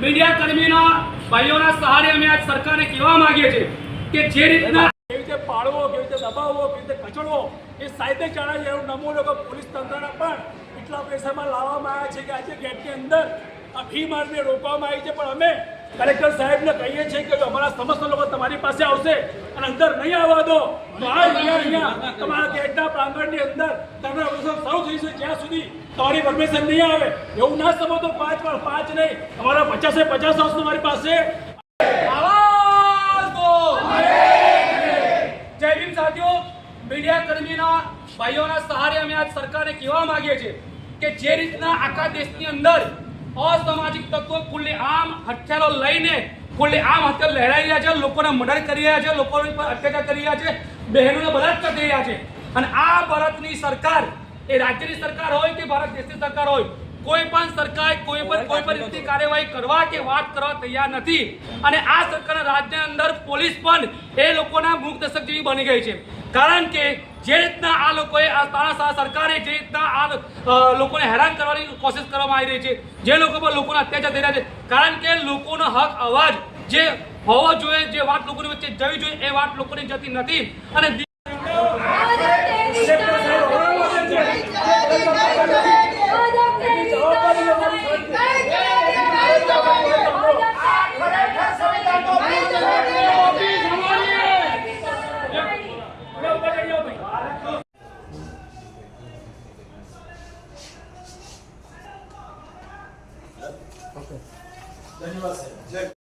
Media कर्मीना भाईओना सहारे अमे आज सरकारने कहेवा मांगीए छीए के जे रीतना કેવી રીતે પાડવો, કેવી રીતે દબાવવો, કેવી રીતે કચડવો એ સાહિત્ય જણાય એવું નમૂનો કે પોલીસ તંત્રના પણ એટલા પ્રેશરમાં લાવવામાં આવ્યા છે કે આજે ગેટની અંદર આ ફી મારને રોકવામાં આવી છે। પણ અમે કલેક્ટર સાહેબને કહીએ છીએ કે જો અમારા સમસ્ત લોકો તમારી પાસે આવશે અને અંદર નહીં આવવા દો તો આ અહીંયા તમારા ગેટના પ્રાંગણની અંદર તમને શરૂ થઈ છે જ્યાં સુધી તમારી પરમિશન નહીં આવે। એવું ના સમજો તો 5 નહીં તમારા 50 વર્ષ તમારી પાસે जय भीम साथियों, मीडिया कर्मीना भाईओना सहारे अमे आज सरकारने कहेवा मांगीए छीए के जे रीतना आखा देशनी अंदर असामाजिक तत्वो खुलेआम हथियारो लईने खुलेआम हथियार लहराई रह्या छे, लोकोने मर्डर करी रह्या छे, लोको पर अत्याचार करी रह्या छे, बहनोने बलात्कार करी रह्या छे अने आ भारतनी सरकार ए राज्यनी सरकार होय के भारत देशनी सरकार होय कोई पण सरकार कोई पण रीतनी कार्यवाही करवा के बात करवा तैयार नहीं અને આ સરકારના રાજ્યના અંદર પોલીસ પણ એ લોકોના મૂકદર્શક જેવી બની ગઈ છે। કારણ કે જે રીતના આ લોકોએ આ સરકારે જે રીતના આ લોકોને હેરાન કરવાની કોશિશ કરવામાં આવી રહી છે, જે લોકો પર લોકોના અત્યાચાર થઈ રહ્યા છે, કારણ કે લોકોનો હક અવાજ જે હોવો જોઈએ, જે વાત લોકોની વચ્ચે જવી જોઈએ એ વાત લોકોની જતી નથી અને ધન્યવાદ સાહેબ।